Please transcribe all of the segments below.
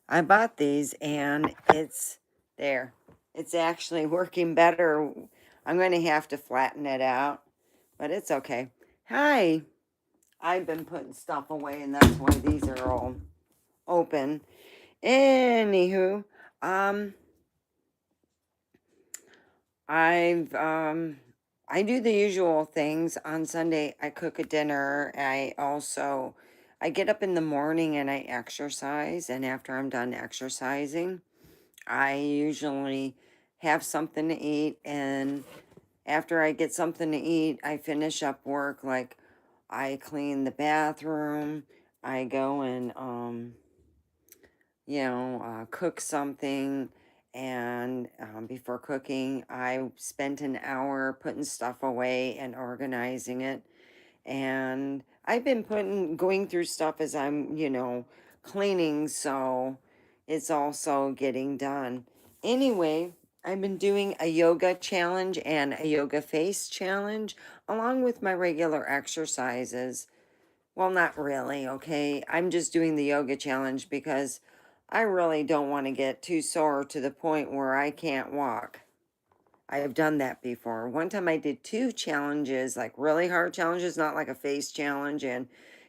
I bought these and it's there. It's actually working better. I'm going to have to flatten it out, but it's okay. Hi. I've been putting stuff away and that's why these are all open. Anywho, um, I've I do the usual things on Sunday. I cook a dinner. I get up in the morning and I exercise, and after I'm done exercising, I usually have something to eat, and after I get something to eat, I finish up work. Like I clean the bathroom, I go and cook something. And before cooking, I spent an hour putting stuff away and organizing it. And I've been going through stuff as I'm, cleaning, so it's also getting done. Anyway, I've been doing a yoga challenge and a yoga face challenge along with my regular exercises. Well, not really, okay? I'm just doing the yoga challenge because I really don't want to get too sore to the point where I can't walk. I have done that before. One time I did two challenges, like really hard challenges, not like a face challenge and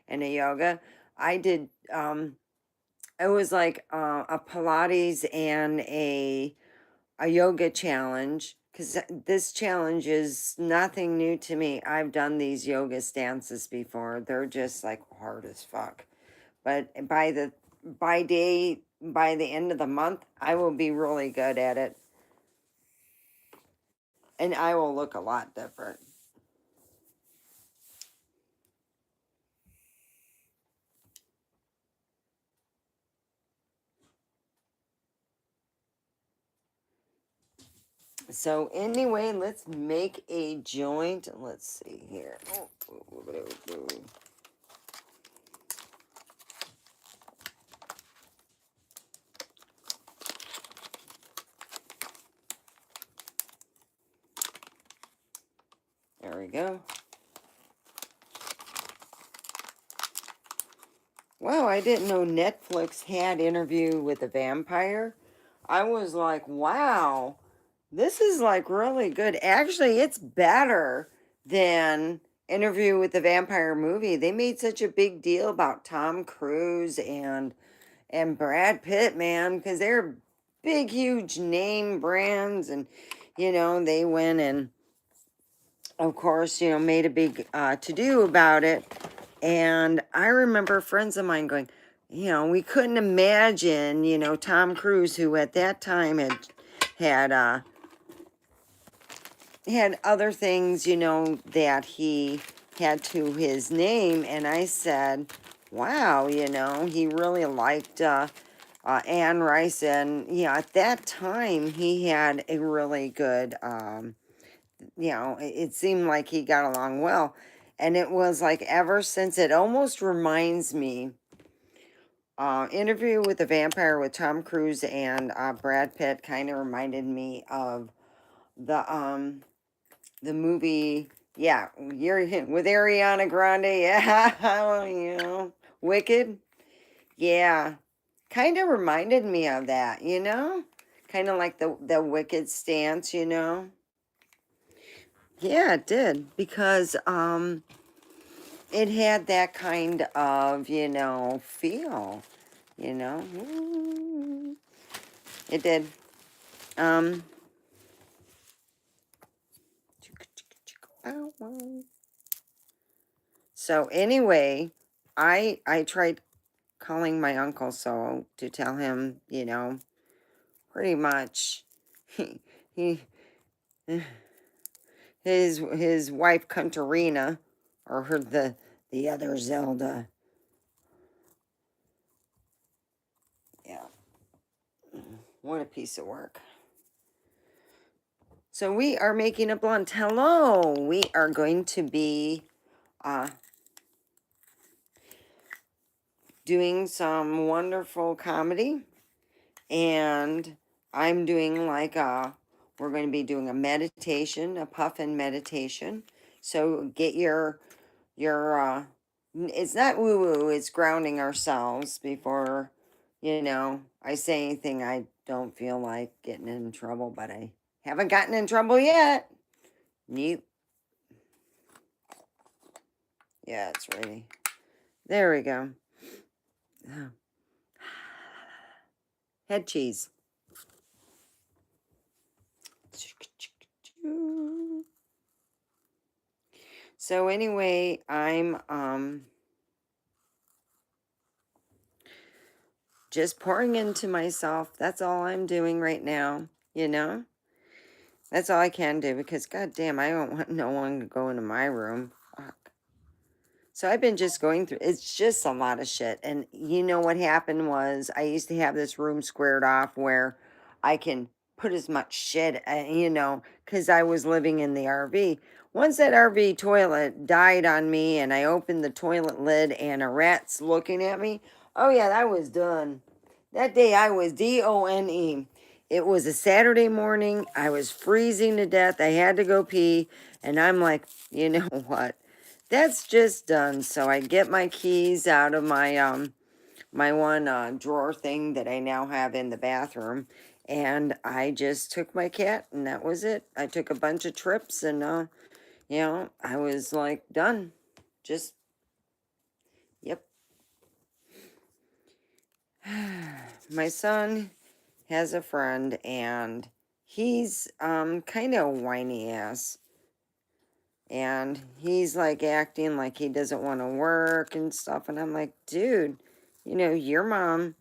a yoga. I did it was like a Pilates and a yoga challenge, because this challenge is nothing new to me. I've done these yoga stances before. They're just like hard as fuck. But by the end of the month, I will be really good at it, and I will look a lot different. So anyway, let's make a joint. Let's see here. There we go. Wow, I didn't know Netflix had Interview with a Vampire. I was like, wow, this is like really good. Actually, it's better than Interview with the Vampire movie. They made such a big deal about Tom Cruise and Brad Pitt, man, because they're big, huge name brands, and they went and, of course, made a big to do about it. And I remember friends of mine going, we couldn't imagine, Tom Cruise, who at that time had had other things, that he had to his name. And I said, wow, he really liked Anne Rice. And, at that time, he had a really good, it seemed like he got along well. And it was like ever since, it almost reminds me, Interview with the Vampire with Tom Cruise and Brad Pitt kind of reminded me of the movie, yeah, you're with Ariana Grande, yeah, Wicked, yeah, kind of reminded me of that, kind of like the Wicked stance, yeah, it did, because it had that kind of, feel, Ooh, it did. Um, so anyway, I tried calling my uncle so to tell him, pretty much he his wife Contarina, or the other Zelda. Yeah. What a piece of work. So we are making a blunt. Hello. We are going to be doing some wonderful comedy, and I'm doing like we're going to be doing a meditation, a puffin meditation. So get your it's not woo woo, it's grounding ourselves before I say anything I don't feel like getting in trouble, but I haven't gotten in trouble yet. Neat. Yeah, it's ready. There we go. Oh. Head cheese. So anyway, I'm just pouring into myself. That's all I'm doing right now, you know? That's all I can do because goddamn, I don't want no one to go into my room. Fuck. So I've been just going through, it's just a lot of shit. And you know what happened was I used to have this room squared off where I can put as much shit, because I was living in the RV. Once that RV toilet died on me and I opened the toilet lid and a rat's looking at me, oh yeah, that was done. That day I was DONE. It was a Saturday morning. I was freezing to death. I had to go pee. And I'm like, you know what? That's just done. So I get my keys out of my one drawer thing that I now have in the bathroom, and I just took my cat, and that was it. I took a bunch of trips, and I was like done. Just yep. My son has a friend, and he's kind of whiny ass. And he's like acting like he doesn't want to work and stuff. And I'm like, dude, your mom,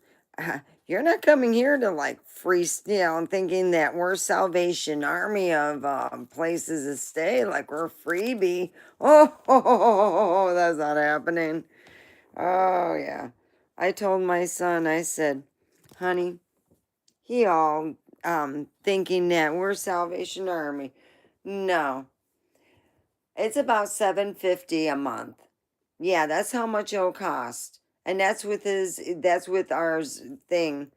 you're not coming here to like freestyle and thinking that we're Salvation Army of places to stay, like we're freebie. Oh, that's not happening. Oh, yeah. I told my son, I said, honey, he all thinking that we're Salvation Army. No, it's about $750 a month. Yeah, that's how much it'll cost. And that's with ours thing.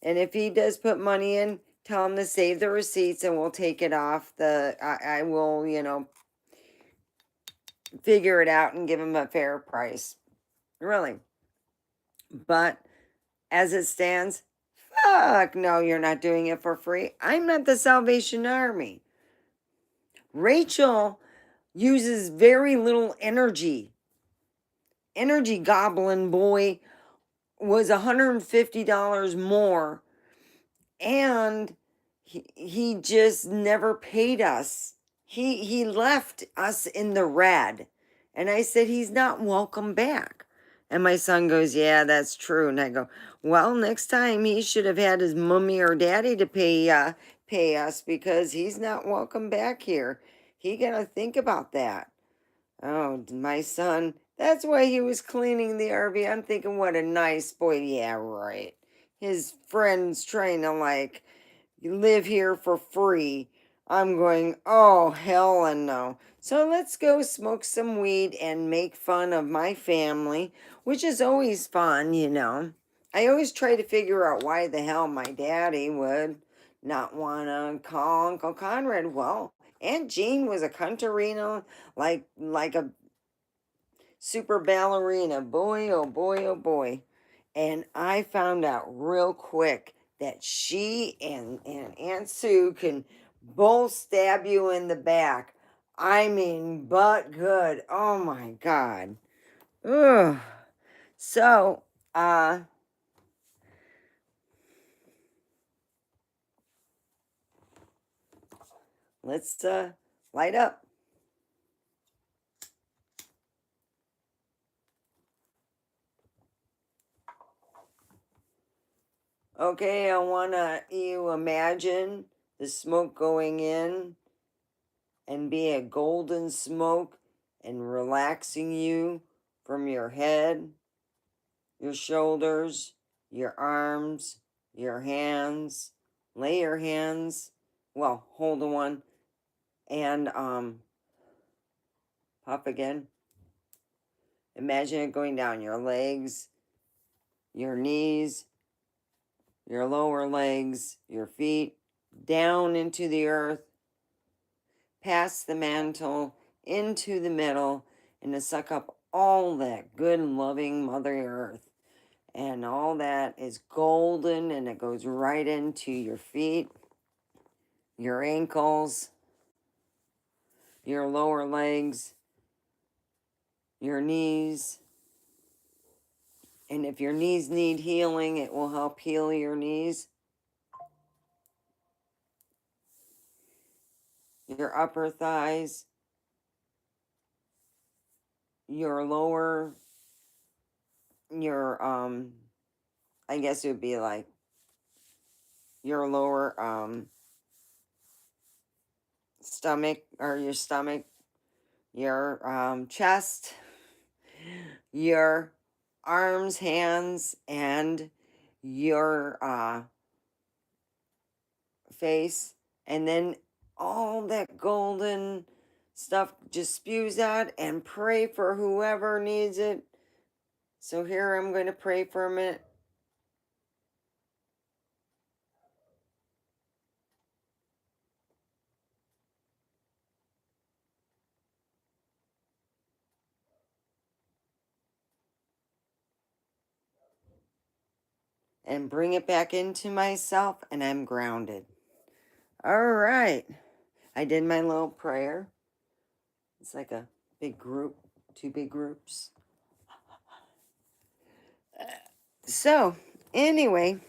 And if he does put money in, tell him to save the receipts and we'll take it off I will, figure it out and give him a fair price. Really. But as it stands, fuck no, you're not doing it for free. I'm not the Salvation Army. Rachel uses very little energy. Energy Goblin Boy was $150 more, and he just never paid us. He left us in the red. And I said, he's not welcome back. And my son goes, yeah, that's true. And I go, well, next time he should have had his mummy or daddy to pay us because he's not welcome back here. He gotta think about that. Oh, my son. That's why he was cleaning the RV. I'm thinking, what a nice boy. Yeah, right. His friends trying to, like, live here for free. I'm going, oh, hell and no. So let's go smoke some weed and make fun of my family, which is always fun. I always try to figure out why the hell my daddy would not want to call Uncle Conrad. Well, Aunt Jean was a cantarino, like a super ballerina. Boy, oh boy, oh boy. And I found out real quick that she and Aunt Sue can both stab you in the back. I mean, but good. Oh my God. Ugh. So, let's light up. Okay, I want you imagine the smoke going in and be a golden smoke and relaxing you from your head, your shoulders, your arms, your hands. Lay your hands, well, hold one and pop again. Imagine it going down your legs, your knees, your lower legs, your feet, down into the earth, past the mantle, into the middle, and to suck up all that good, loving Mother Earth. And all that is golden, and it goes right into your feet, your ankles, your lower legs, your knees. And if your knees need healing, it will help heal your knees. Your upper thighs, your lower, your, I guess it would be like your lower, stomach, or your stomach, your, chest, your arms, hands, and your, face, and then all that golden stuff just spews out, and pray for whoever needs it. So here I'm going to pray for a minute. And bring it back into myself, and I'm grounded. All right. I did my little prayer. It's like a big group, two big groups. So, anyway,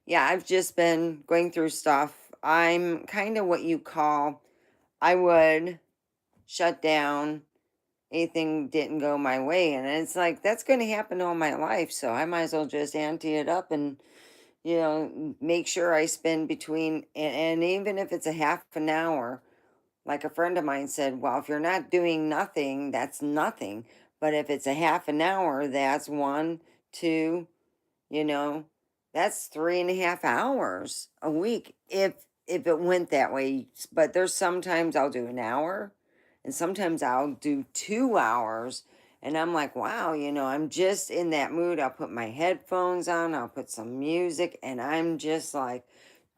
yeah, I've just been going through stuff. I'm kind of what you call, I would shut down. Anything didn't go my way. And it's like, that's going to happen all my life. So I might as well just ante it up and, make sure I spend between, and even if it's a half an hour, like a friend of mine said, well, if you're not doing nothing, that's nothing. But if it's a half an hour, that's one, two, you know, that's 3.5 hours a week if it went that way. But there's sometimes I'll do an hour, and sometimes I'll do 2 hours, and I'm like, wow, I'm just in that mood. I'll put my headphones on, I'll put some music, and I'm just like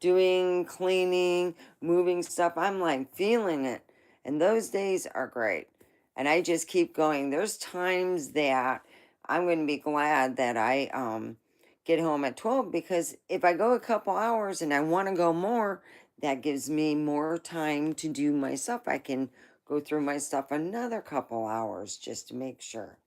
doing cleaning, moving stuff. I'm like feeling it, and those days are great. And I just keep going. There's times that I'm going to be glad that I get home at 12, because if I go a couple hours and I want to go more, that gives me more time to do my stuff. I can go through my stuff another couple hours just to make sure.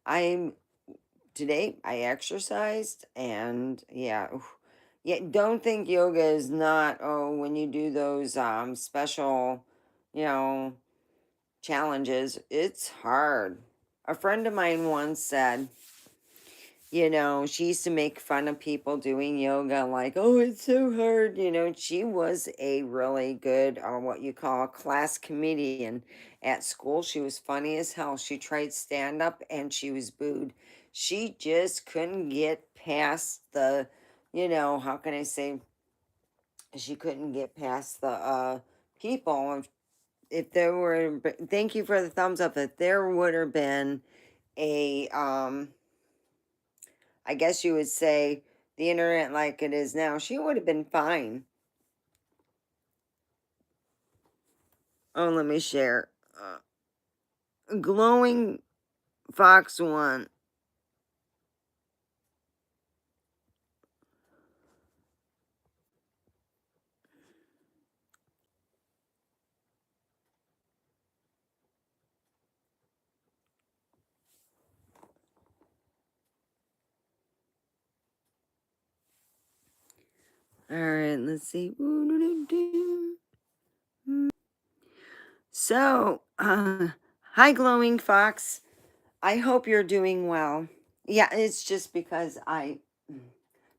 I'm Today I exercised, and yeah. Yeah, don't think yoga is not, oh, when you do those special, you know, challenges, it's hard. A friend of mine once said, she used to make fun of people doing yoga, like, oh, it's so hard. She was a really good, what you call a class comedian at school. She was funny as hell. She tried stand up and she was booed. She just couldn't get past the, how can I say, she couldn't get past the people. If there were, thank you for the thumbs up, if there would have been a, I guess you would say, the internet like it is now, she would have been fine. Oh, let me share. Glowing Fox One. All right, let's see. So, hi, Glowing Fox. I hope you're doing well. Yeah, it's just because I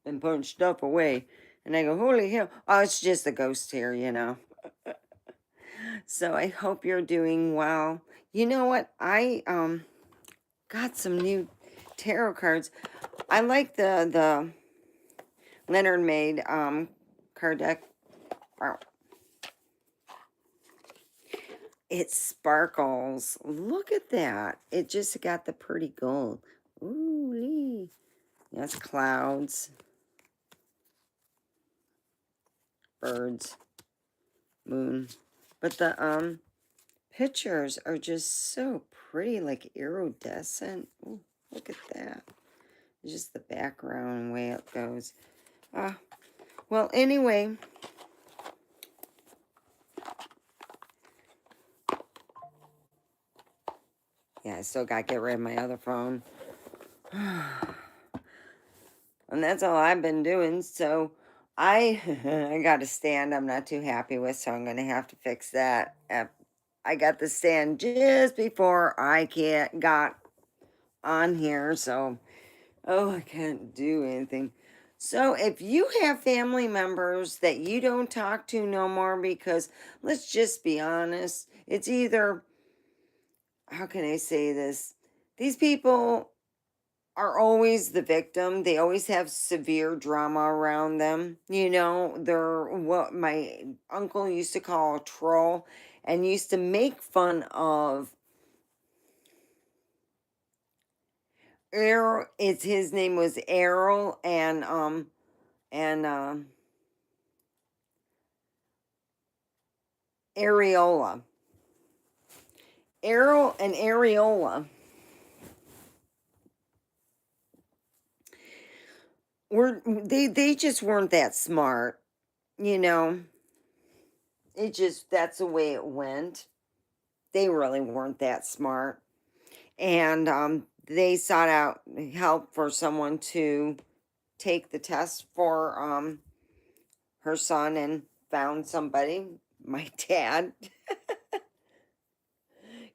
been putting stuff away, and I go, holy hell! Oh, it's just a ghost here. So I hope you're doing well. You know what? I got some new tarot cards. I like the Leonard made card deck. Wow. It sparkles. Look at that. It just got the pretty gold. Ooh, That's clouds, birds, moon. But the pictures are just so pretty, like iridescent. Ooh, look at that. It's just the background and way it goes. Well, anyway. Yeah, I still got to get rid of my other phone. And that's all I've been doing. So I I got a stand I'm not too happy with, so I'm going to have to fix that. I got the stand just before I got on here, so I can't do anything. So if you have family members that you don't talk to no more, because let's just be honest, it's either, how can I say this? These people are always the victim. They always have severe drama around them. You know, they're what my uncle used to call a troll, and used to make fun of Errol. It's his name was Errol, and Areola. Errol and Areola they just weren't that smart, you know. It just, that's the way it went. They really weren't that smart. And they sought out help for someone to take the test for her son, and found somebody, my dad.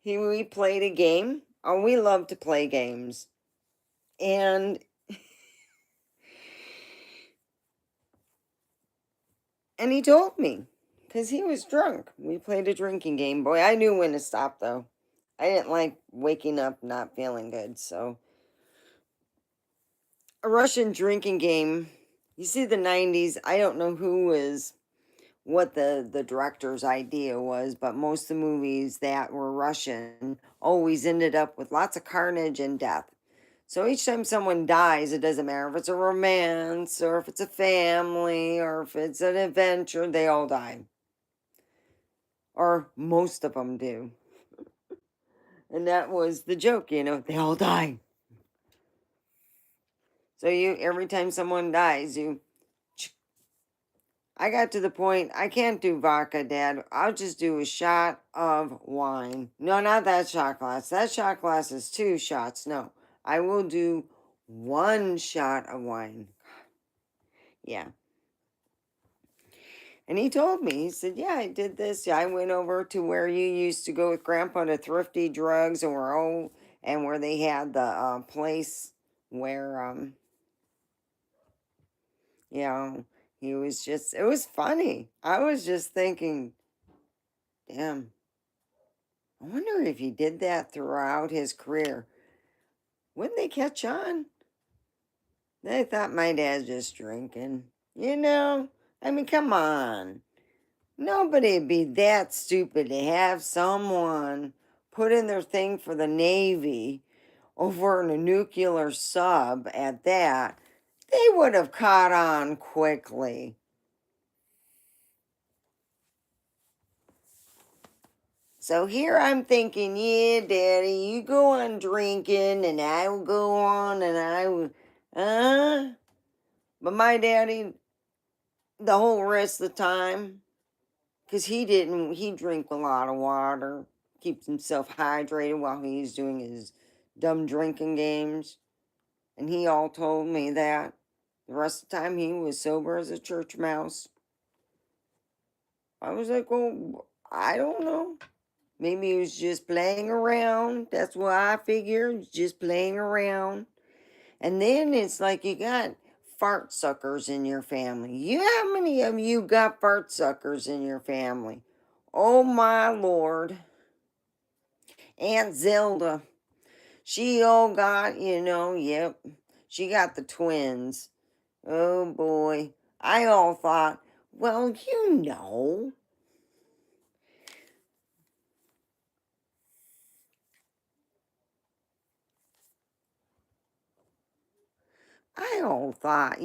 We played a game. Oh, we love to play games. And he told me, because he was drunk. We played a drinking game. Boy, I knew when to stop, though. I didn't like waking up not feeling good. So, a Russian drinking game. You see, the 90s, I don't know what the director's idea was, but most of the movies that were Russian always ended up with lots of carnage and death. So each time someone dies, it doesn't matter if it's a romance or if it's a family or if it's an adventure, they all die. Or most of them do. And that was the joke, you know, they all die. So every time someone dies, I got to the point, I can't do vodka, Dad. I'll just do a shot of wine. No, not that shot glass. That shot glass is 2 shots. No, I will do 1 shot of wine. Yeah. And he told me, he said, yeah, I did this. Yeah, I went over to where you used to go with Grandpa to Thrifty Drugs, and where they had the place where, you know, he was just, it was funny. I was just thinking, damn, I wonder if he did that throughout his career. Wouldn't they catch on? They thought my dad's just drinking. You know? I mean, come on. Nobody'd be that stupid to have someone put in their thing for the Navy over in a nuclear sub at that. They would have caught on quickly. So here I'm thinking, yeah, Daddy, you go on drinking, and I will go on, and I will, but my daddy, the whole rest of the time, because he drank a lot of water, keeps himself hydrated while he's doing his dumb drinking games, and he all told me that. The rest of the time he was sober as a church mouse. I was like, well, I don't know. Maybe he was just playing around. That's what I figured, just playing around. And then it's like you got fart suckers in your family. How many of you got fart suckers in your family? Oh my Lord. Aunt Zelda. She all got, yep. She got the twins. Oh boy. I all thought, well, you know. I all thought,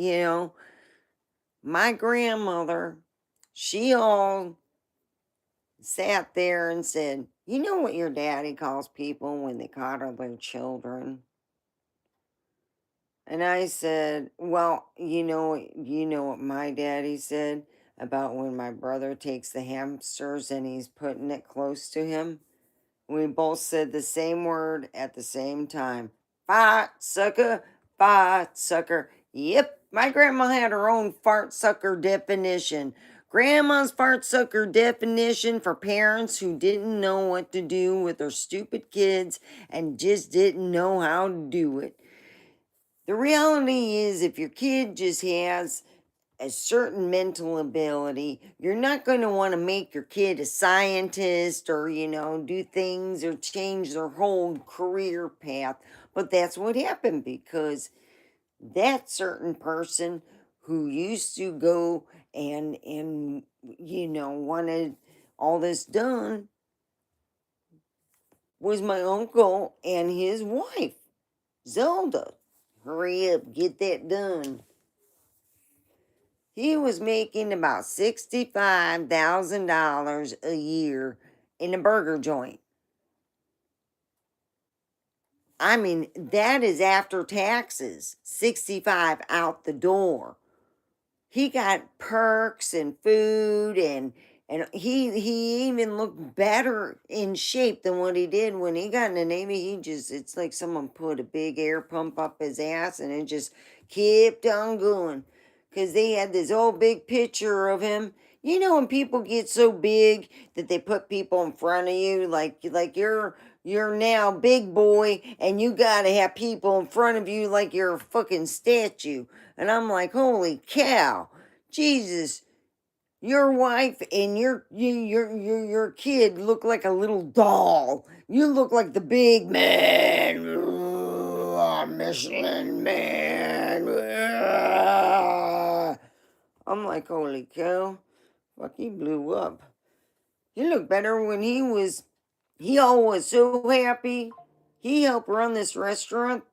my grandmother, she all sat there and said, "You know what your daddy calls people when they coddle their children?" And I said, "Well, you know what my daddy said about when my brother takes the hamsters and he's putting it close to him?" We both said the same word at the same time. Fart sucker, fart sucker. Yep, my grandma had her own fart sucker definition. Grandma's fart sucker definition for parents who didn't know what to do with their stupid kids and just didn't know how to do it. The reality is, if your kid just has a certain mental ability, you're not going to want to make your kid a scientist or, do things or change their whole career path. But that's what happened because that certain person who used to go and wanted all this done was my uncle and his wife, Zelda. Hurry up, get that done. He was making about $65,000 a year in a burger joint. I mean, that is after taxes, 65 out the door. He got perks and food and he even looked better in shape than what he did when he got in the Navy. It's like someone put a big air pump up his ass and it just kept on going. Cause they had this old big picture of him. You know when people get so big that they put people in front of you, like you're now big boy and you gotta have people in front of you like you're a fucking statue. And I'm like, holy cow, Jesus, your wife and your kid look like a little doll. You look like the big man, Michelin man. I'm like, holy cow, fuck, he blew up. He looked better when he all was so happy. He helped run this restaurant.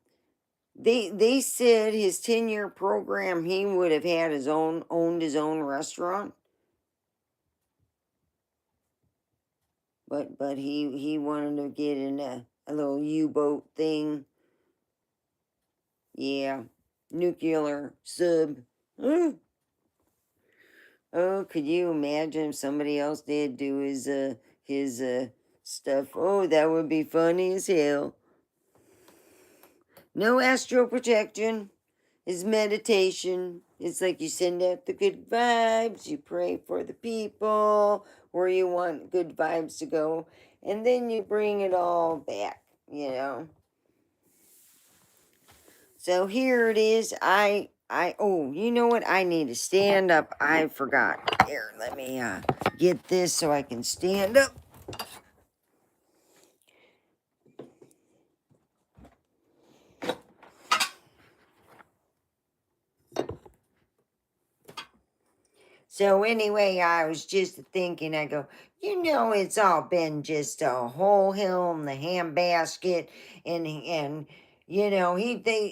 They said his 10-year program he would have had owned his own restaurant. But he wanted to get in a little U-boat thing. Yeah. Nuclear sub. Oh, could you imagine if somebody else did do his stuff? Oh, that would be funny as hell. No astral projection. Is meditation. It's like you send out the good vibes, you pray for the people where you want good vibes to go, and then you bring it all back. So here it is. Oh, you know what? I need to stand up. I forgot. Here, let me get this so I can stand up. So anyway, I was just thinking, I go, it's all been just a whole hill in the handbasket, and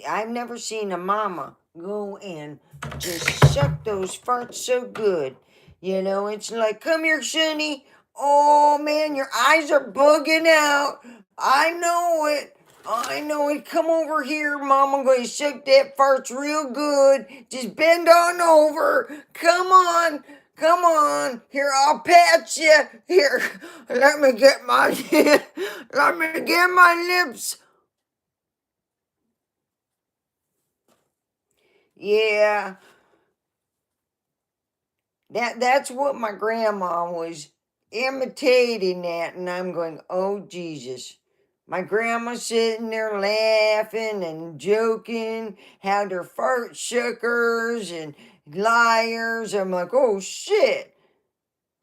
I've never seen a mama go and just suck those farts so good. It's like, come here, Sonny. Oh man, your eyes are bugging out. I know it. I know it. Come over here, Mom. I'm going to suck that farts real good. Just bend on over. Come on. Come on. Here, I'll pat you. Here, let me get my let me get my lips. Yeah. That's what my grandma was imitating that, and I'm going, oh Jesus. My grandma sitting there laughing and joking, had her fart suckers and liars. I'm like, oh shit.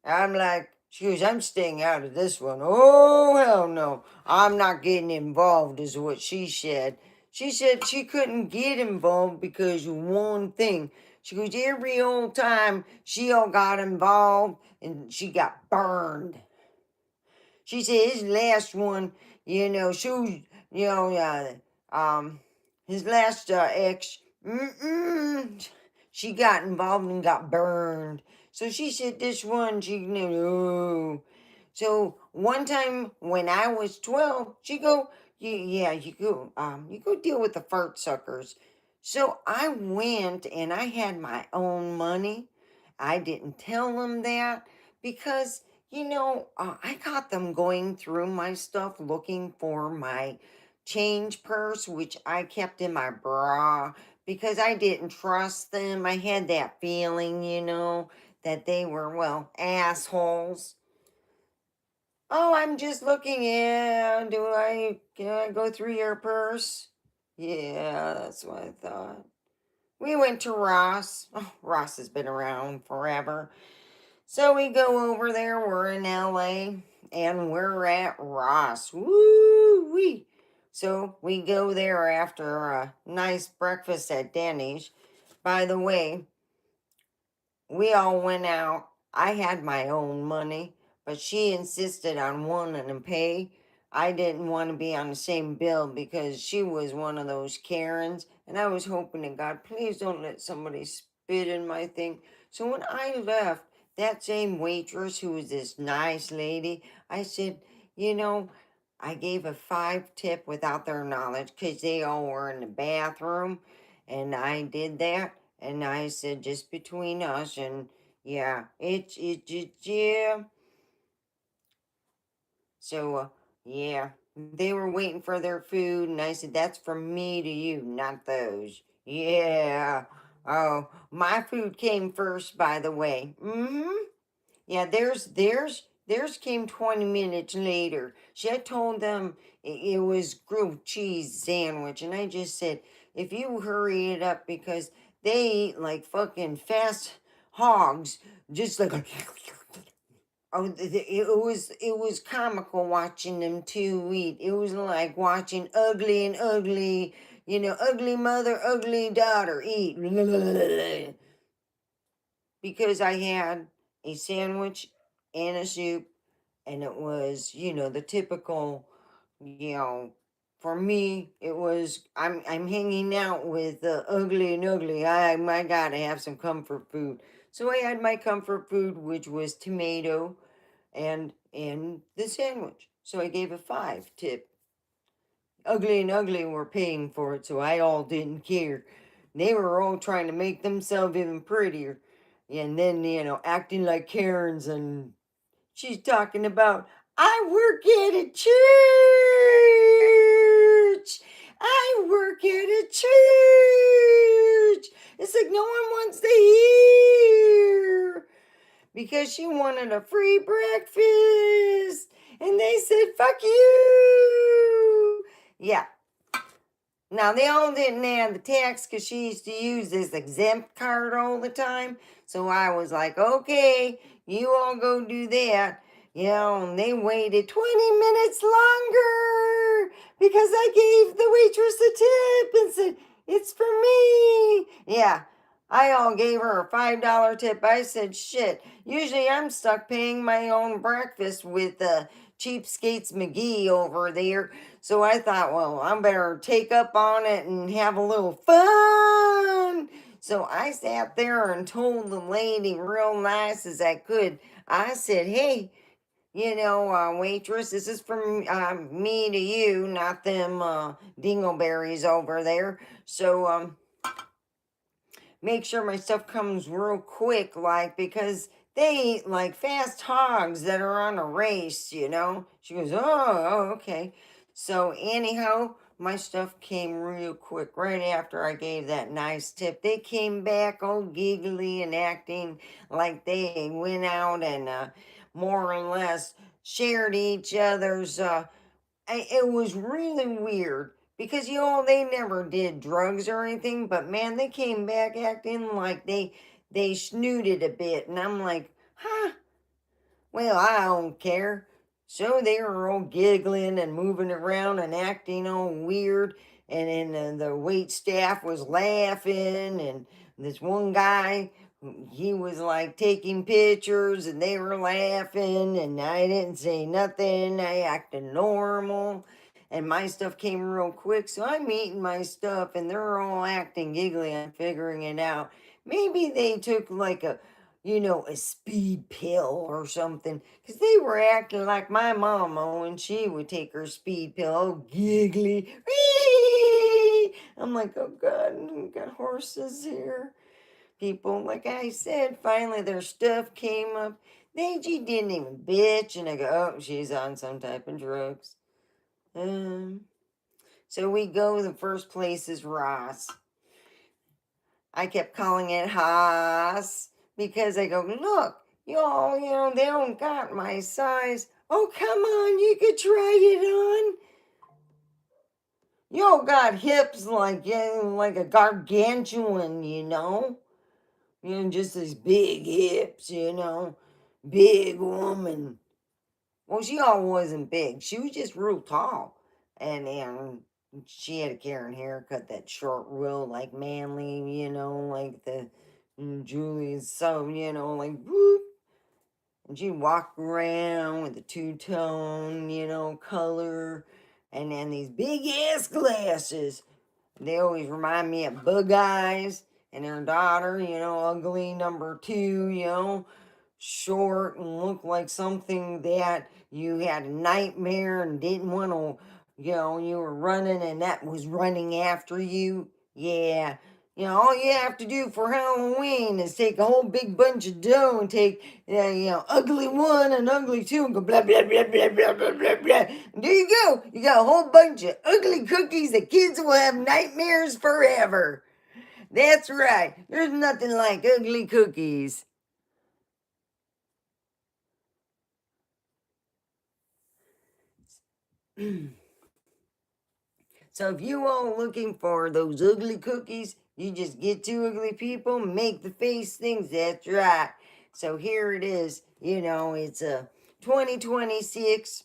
I'm like, she goes, I'm staying out of this one. Oh hell no. I'm not getting involved, is what she said. She said she couldn't get involved because of one thing. She goes, every old time she all got involved and she got burned. She said his last one, she was, his last ex Mm-mm. She got involved and got burned. So she said this one, she no. So one time when I was 12, she go, yeah, you go deal with the fart suckers. So I went and I had my own money. I didn't tell them that because, I got them going through my stuff looking for my change purse, which I kept in my bra because I didn't trust them. I had that feeling, that they were, well, assholes. Oh, I'm just looking in. Can I go through your purse? Yeah, that's what I thought. We went to Ross. Oh, Ross has been around forever. So we go over there. We're in LA and we're at Ross. Woo wee. So we go there after a nice breakfast at Denny's. By the way, we all went out. I had my own money, but she insisted on wanting to pay. I didn't want to be on the same bill because she was one of those Karens, and I was hoping to God, please don't let somebody spit in my thing. So when I left, that same waitress who was this nice lady, I said, I gave a 5 tip without their knowledge because they all were in the bathroom, and I did that. And I said, just between us, and yeah, yeah. So, yeah, they were waiting for their food, and I said, that's from me to you, not those. Yeah. Oh, my food came first, by the way. Mm-hmm. Yeah, theirs came 20 minutes later. She had told them it was grilled cheese sandwich, and I just said, if you hurry it up because they eat like fucking fast hogs, just like oh, it was comical watching them two eat. It was like watching ugly and ugly, ugly mother, ugly daughter eat. Because I had a sandwich and a soup, and it was, the typical, you know, for me, it was I'm hanging out with ugly and ugly. I gotta have some comfort food. So I had my comfort food, which was tomato and the sandwich. So I gave a 5 tip. Ugly and ugly were paying for it, so I all didn't care. They were all trying to make themselves even prettier. And then, acting like Karens, and she's talking about, I work at a church. I work at a church. It's like no one wants to hear because she wanted a free breakfast. And they said, fuck you. Yeah. Now, they all didn't have the tax because she used to use this exempt card all the time. So I was like, okay, you all go do that. And they waited 20 minutes longer because I gave the waitress a tip and said, it's for me. Yeah, I all gave her a $5 tip. I said, shit, usually I'm stuck paying my own breakfast with Cheapskates McGee over there. So I thought, well, I better take up on it and have a little fun. So I sat there and told the lady real nice as I could. I said, hey, waitress, this is from me to you, not them dingleberries over there. So make sure my stuff comes real quick, like, because they eat like fast hogs that are on a race. She goes, oh, okay. So, anyhow, my stuff came real quick right after I gave that nice tip. They came back all giggly and acting like they went out and more or less shared each other's it was really weird because they never did drugs or anything, but man, they came back acting like they snooted a bit, and I'm like, huh? Well, I don't care. So they were all giggling and moving around and acting all weird, and then the wait staff was laughing, and this one guy, he was like taking pictures, and they were laughing, and I didn't say nothing. I acted normal. and my stuff came real quick, so I'm eating my stuff and they're all acting giggly. I'm figuring it out. Maybe they took like a speed pill or something, because they were acting like my mama when she would take her speed pill. Oh, giggly. I'm like, oh God, we got horses here. People, like I said, finally their stuff came up. She didn't even bitch, and I go, oh, she's on some type of drugs. Um, so we go, the first place is Ross. I kept calling it Haas because I go, look, y'all, they don't got my size. Oh, come on, you could try it on. Y'all got hips like, yeah, like a gargantuan, just these big hips, big woman. Well, she all wasn't big. She was just real tall. And she had a Karen haircut, that short, real, like, manly, like the Julie's so, like, whoop. And she walked around with a two-tone, color. And then these big-ass glasses. They always remind me of Bug Eyes and her daughter, ugly number two, short and looked like something that you had a nightmare and didn't want to, you were running and that was running after you. Yeah. All you have to do for Halloween is take a whole big bunch of dough and take, ugly one and ugly two and go blah, blah, blah, blah, blah, blah, blah, blah. And there you go. You got a whole bunch of ugly cookies that kids will have nightmares forever. That's right. There's nothing like ugly cookies. So if you all looking for those ugly cookies, you just get two ugly people, make the face things. That's right. So here it is. It's a 2026,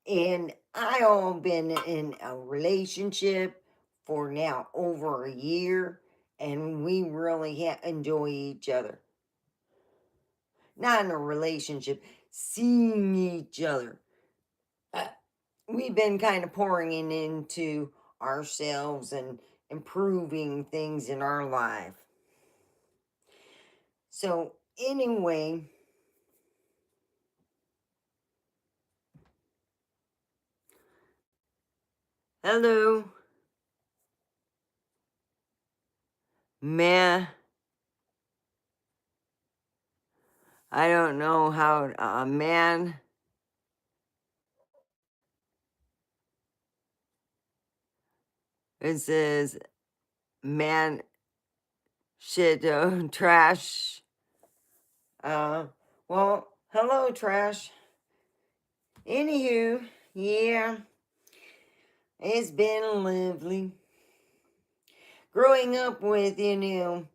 and I all been in a relationship for now over a year, and we really enjoy each other. Not in a relationship, seeing each other. Uh, we've been kind of pouring into ourselves and improving things in our life. So, anyway, hello, man. I don't know how, man. It says, man, shit, trash. Uh, well, hello, trash. Anywho, yeah, it's been lovely. Growing up with, being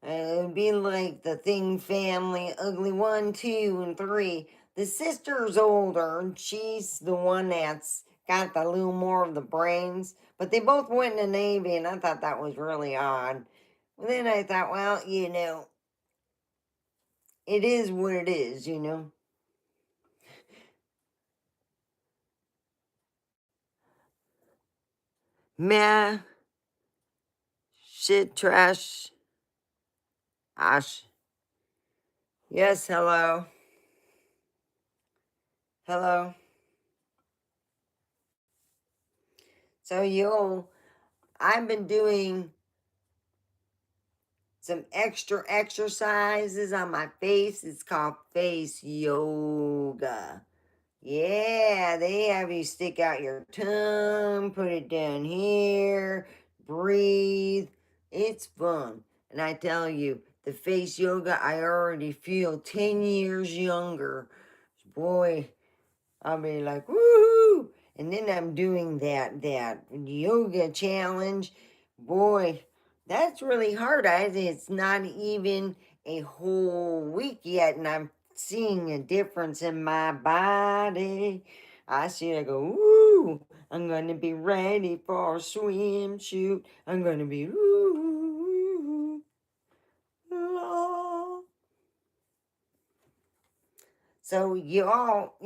like the Thing family, ugly 1, 2, and 3. The sister's older, and she's the one that's got a little more of the brains. But they both went in the Navy, and I thought that was really odd. But then I thought, well, it is what it is. Meh, shit, trash, ash. Yes, hello. Hello. So, I've been doing some extra exercises on my face. It's called face yoga. Yeah, they have you stick out your tongue, put it down here, breathe. It's fun. And I tell you, the face yoga, I already feel 10 years younger. Boy, I'll be like, woohoo! And then I'm doing that yoga challenge. Boy, that's really hard. It's not even a whole week yet, and I'm seeing a difference in my body. I see it, I go, ooh, I'm gonna be ready for a swimsuit. I'm gonna be ooh, la. So you all,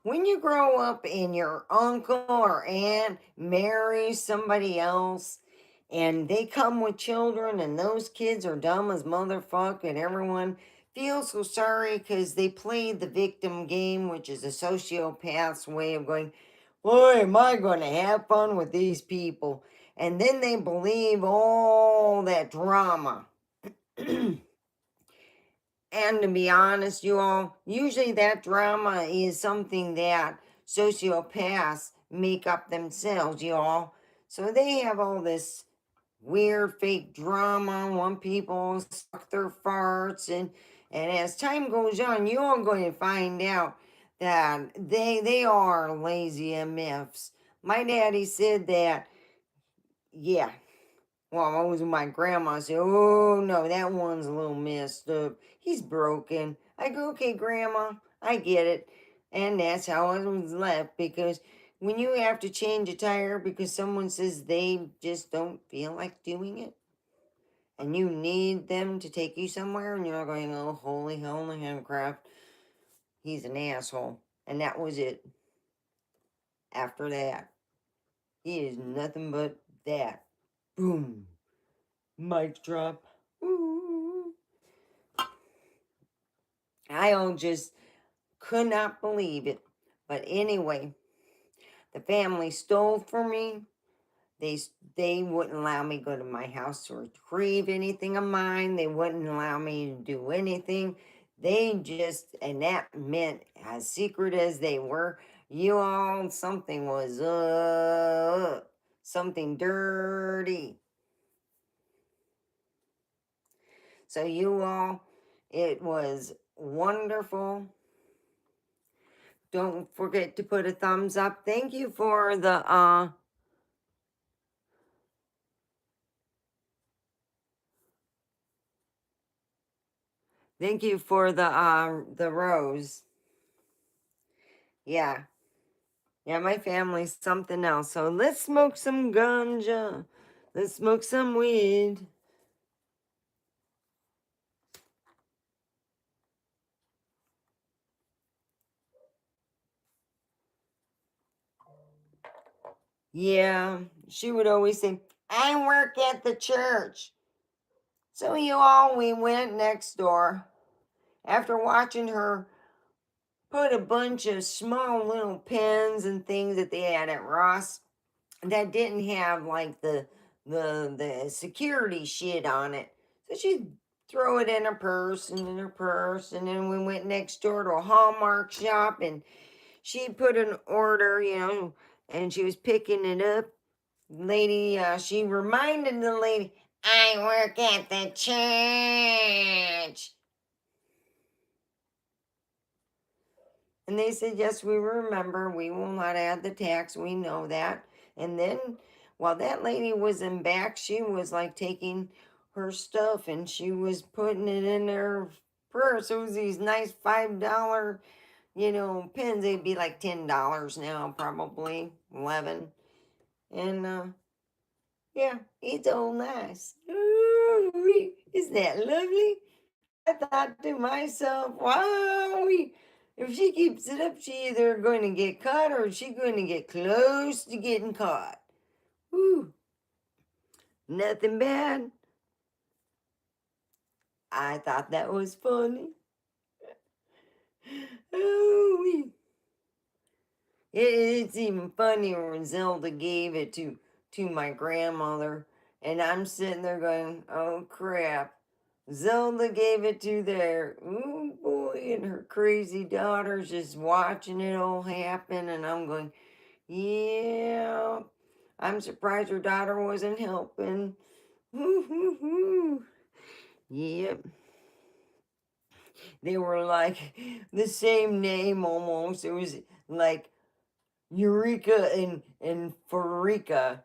when you grow up and your uncle or aunt marries somebody else and they come with children and those kids are dumb as motherfuck and everyone feels so sorry because they played the victim game, which is a sociopath's way of going, boy, am I going to have fun with these people? And then they believe all that drama. And to be honest, you all, usually that drama is something that sociopaths make up themselves, you all. So they have all this weird fake drama. One people suck their farts, and as time goes on, you all going to find out that they are lazy MFs. My daddy said that, yeah, well, I was with my grandma. I said, oh no, that one's a little messed up. He's broken. I go, okay, grandma, I get it. And that's how I was left because when you have to change a tire because someone says they just don't feel like doing it and you need them to take you somewhere and you're going, oh, holy hell in the handcraft, he's an asshole. And that was it. After that, he is nothing but that. Boom. Mic drop. Ooh. I just could not believe it. But anyway, the family stole from me. They they wouldn't allow me to go to my house to retrieve anything of mine. They wouldn't allow me to do anything. They just, and that meant, as secret as they were, you all, something was up, something dirty. So you all, it was wonderful. Don't forget to put a thumbs up. Thank you for the rose. Yeah. Yeah, my family's something else. So let's smoke some ganja. Let's smoke some weed. Yeah, she would always say, I work at the church. So you all, we went next door after watching her put a bunch of small little pens and things that they had at Ross that didn't have like the security shit on it. So she'd throw it in her purse and in her purse, and then we went next door to a Hallmark shop and she put an order, and she was picking it up. Lady, she reminded the lady, I work at the church. And they said, yes, we remember. We will not add the tax. We know that. And then while that lady was in back, she was like taking her stuff and she was putting it in her purse. It was these nice $5, pins. They'd be like $10 now, probably 11. And yeah, it's all nice. Ooh, isn't that lovely? I thought to myself, wow, if she keeps it up, she either going to get caught or she's going to get close to getting caught. Whew. Nothing bad. I thought that was funny. Oh, it's even funnier when Zelda gave it to my grandmother, and I'm sitting there going, oh crap. Zelda gave it to their, oh boy, and her crazy daughter's just watching it all happen, and I'm going, yeah, I'm surprised her daughter wasn't helping. Yep. They were like the same name almost. It was like Eureka and Farika.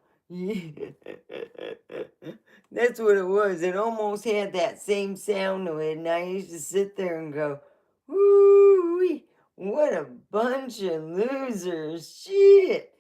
That's what it was. It almost had that same sound to it. And I used to sit there and go, woo, what a bunch of losers. Shit.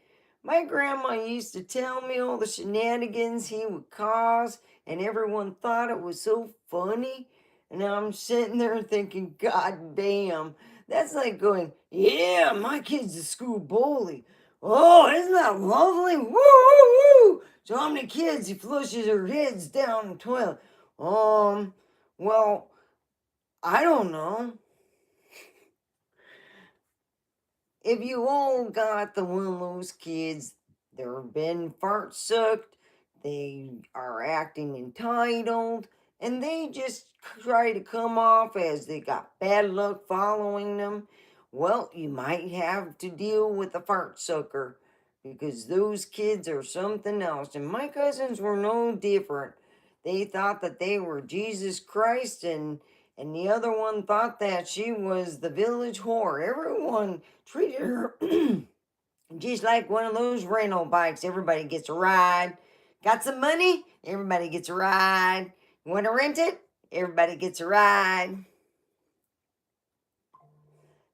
My grandma used to tell me all the shenanigans he would cause, and everyone thought it was so funny. And I'm sitting there thinking, God damn, That's like going, yeah, my kid's a school bully. Oh, isn't that lovely? Woo, woo, woo. So how many kids he flushes her heads down the toilet? Um, well, I don't know. If you all got the one of those kids, they're been fart sucked, they are acting entitled, and they just try to come off as they got bad luck following them, well, you might have to deal with a fart sucker because those kids are something else. And my cousins were no different. They thought that they were Jesus Christ, and the other one thought that she was the village whore. Everyone treated her just like one of those rental bikes. Everybody gets a ride. Got some money? Everybody gets a ride. You want to rent it? Everybody gets a ride.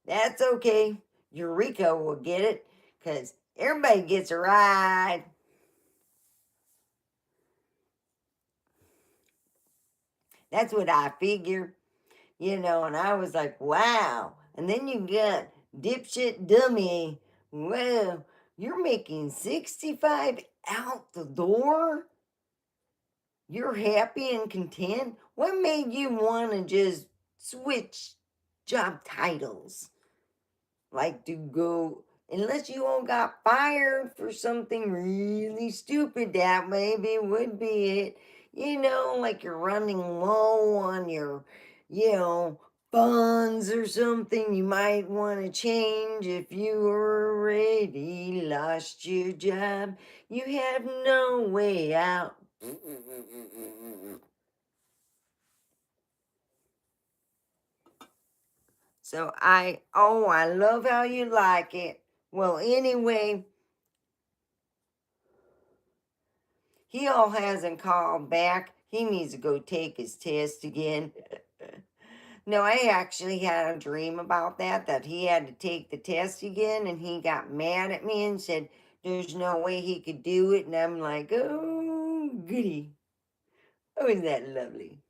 That's okay. Eureka will get it because everybody gets a ride. That's what I figured, and I was like, wow. And then you got dipshit dummy. Well, you're making 65 out the door? You're happy and content? What made you want to just switch job titles? Like to go, unless you all got fired for something really stupid, that maybe would be it. Like you're running low on your, you know, funds or something. You might want to change if you already lost your job. You have no way out. So I love how you like it. Well, anyway, he all hasn't called back. He needs to go take his test again. No, I actually had a dream about that he had to take the test again, and he got mad at me and said there's no way he could do it. And I'm like, oh, goody. Oh, isn't that lovely?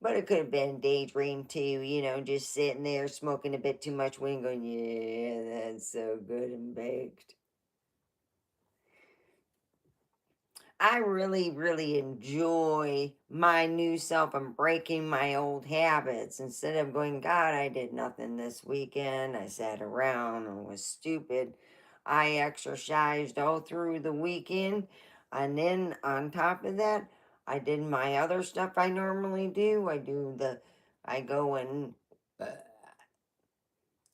But it could have been a daydream too, just sitting there smoking a bit too much weed, going, yeah, that's so good and baked. I really, really enjoy my new self and breaking my old habits. Instead of going, God, I did nothing this weekend. I sat around and was stupid. I exercised all through the weekend. And then on top of that, I did my other stuff I normally do. I go and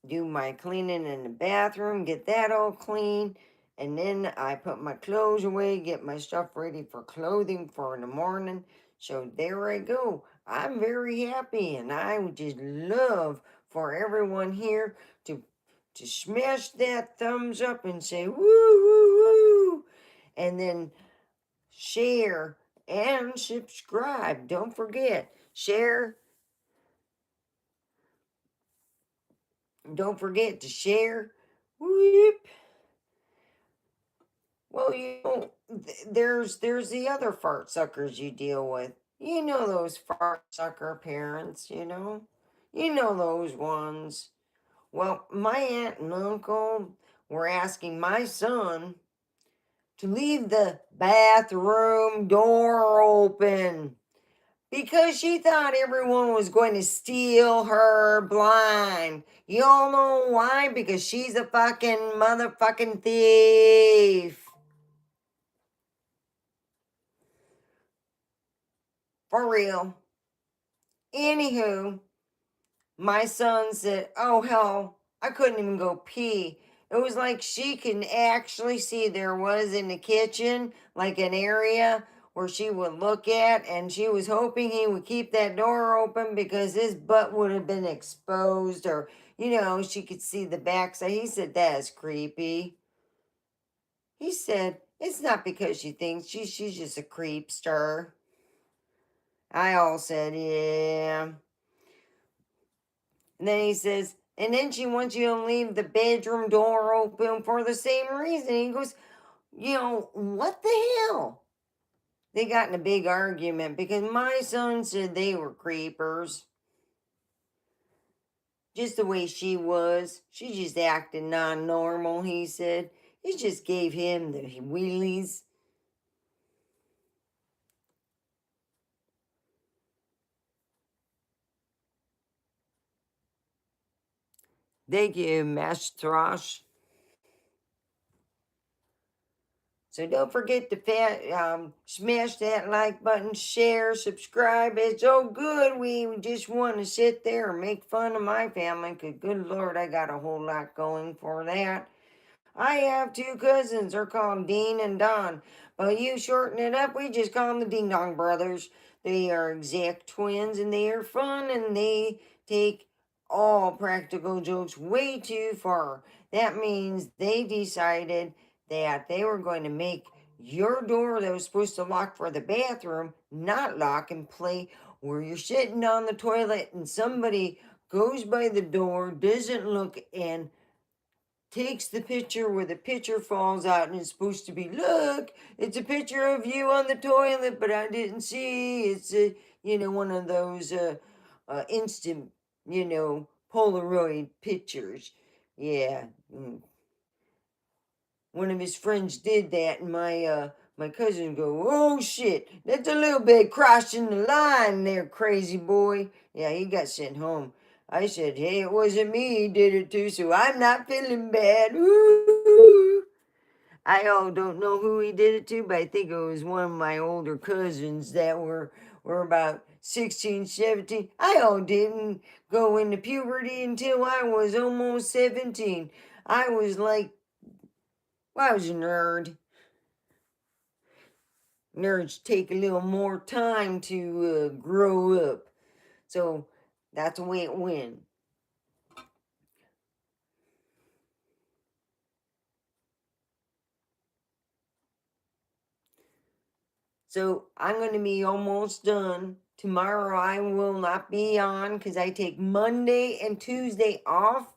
do my cleaning in the bathroom, get that all clean, and then I put my clothes away, get my stuff ready for clothing for in the morning. So there I go. I'm very happy, and I would just love for everyone here to smash that thumbs up and say woo woo woo, and then share and subscribe. Don't forget, share. Don't forget to share. Whoop. Well, there's the other fart suckers you deal with. Those fart sucker parents, You know those ones. Well, my aunt and uncle were asking my son to leave the bathroom door open because she thought everyone was going to steal her blind. You all know why? Because she's a fucking motherfucking thief. For real. Anywho, my son said, oh hell, I couldn't even go pee. It was like she can actually see there was in the kitchen, like an area where she would look at, and she was hoping he would keep that door open because his butt would have been exposed, or, she could see the backside. He said, that is creepy. He said, it's not because she thinks she's just a creepster. I all said, yeah. And then he says, and then she wants you to leave the bedroom door open for the same reason. He goes, what the hell? They got in a big argument because my son said they were creepers. Just the way she was. She just acted non-normal, he said. It just gave him the wheelies. Thank you, Mastrosh. So don't forget to smash that like button, share, subscribe. It's so good. We just want to sit there and make fun of my family. Cause good Lord, I got a whole lot going for that. I have two cousins. They're called Dean and Don. But you shorten it up, we just call them the Ding Dong Brothers. They are exact twins and they are fun and they take all practical jokes way too far. That means they decided that they were going to make your door that was supposed to lock for the bathroom not lock and play where you're sitting on the toilet and somebody goes by the door, doesn't look, and takes the picture where the picture falls out and it's supposed to be, look, it's a picture of you on the toilet, but I didn't see. It's one of those instant, Polaroid pictures. Yeah. One of his friends did that, and my cousin go, oh shit, that's a little bit crossing the line there, crazy boy. Yeah, he got sent home. I said, hey, it wasn't me, he did it too, so I'm not feeling bad. Ooh. I all don't know who he did it to, but I think it was one of my older cousins that were about 16, 17. I all didn't go into puberty until I was almost 17. I was like, well, I was a nerd. Nerds take a little more time to grow up. So that's the way it went. So I'm going to be almost done. Tomorrow I will not be on because I take Monday and Tuesday off.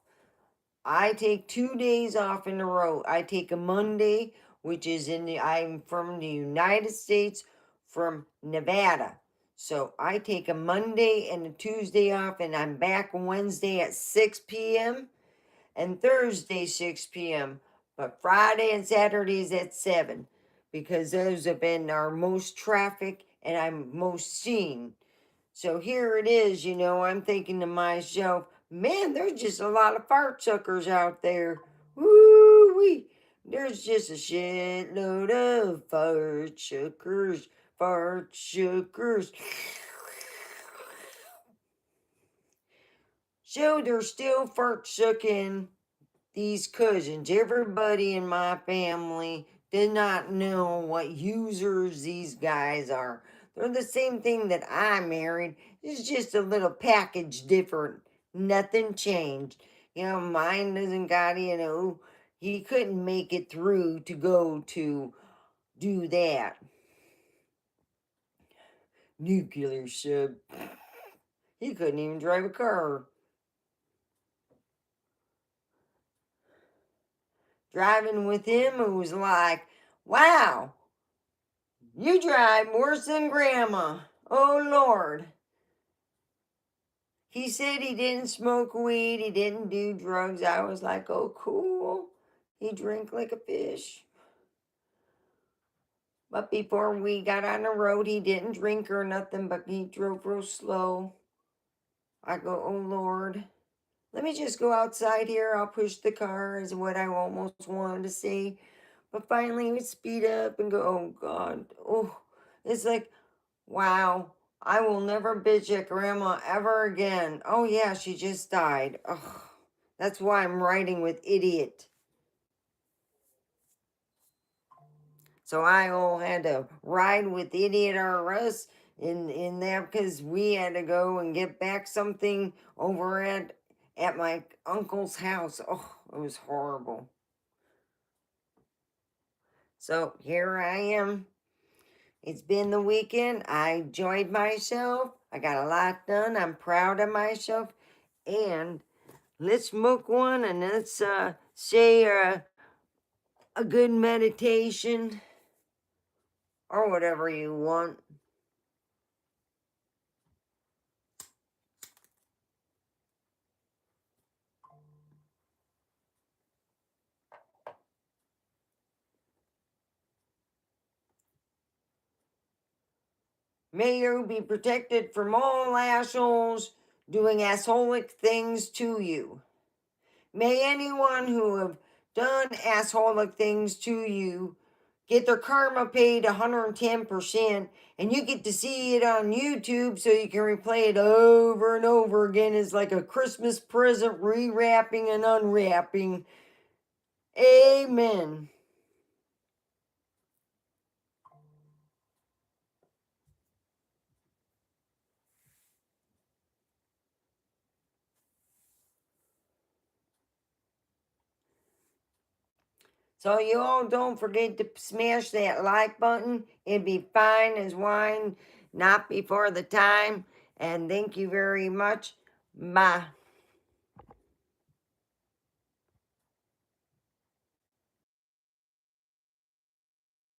I take 2 days off in a row. I take a Monday, which is I'm from the United States, from Nevada. So I take a Monday and a Tuesday off, and I'm back Wednesday at 6 p.m. and Thursday 6 p.m. But Friday and Saturdays at 7 because those have been our most traffic and I'm most seen. So here it is, I'm thinking to myself, man, there's just a lot of fart suckers out there. Woo wee. There's just a shitload of fart suckers, fart suckers. So they're still fart sucking these cousins. Everybody in my family did not know what users these guys are. They're the same thing that I married. It's just a little package different. Nothing changed. Mine doesn't got, he couldn't make it through to go to do that. Nuclear sub. He couldn't even drive a car. Driving with him, it was like, wow, you drive worse than Grandma. Oh, Lord. He said he didn't smoke weed, he didn't do drugs. I was like, oh, cool. He drank like a fish. But before we got on the road, he didn't drink or nothing, but he drove real slow. I go, oh, Lord. Let me just go outside here. I'll push the car, is what I almost wanted to say. But finally, we speed up and go, oh, God. Oh, it's like, wow, I will never bitch at Grandma ever again. Oh, yeah, she just died. Ugh, that's why I'm writing with idiot. So I all had to ride with idiot or us in there because we had to go and get back something over at my uncle's house. Oh, it was horrible. So here I am. It's been the weekend. I enjoyed myself. I got a lot done. I'm proud of myself. And let's smoke one and let's say a good meditation or whatever you want. May you be protected from all assholes doing assholic things to you. May anyone who have done assholic things to you get their karma paid 110%, and you get to see it on YouTube so you can replay it over and over again as like a Christmas present, rewrapping and unwrapping. Amen. So you all don't forget to smash that like button. It'd be fine as wine, not before the time. And thank you very much. Bye.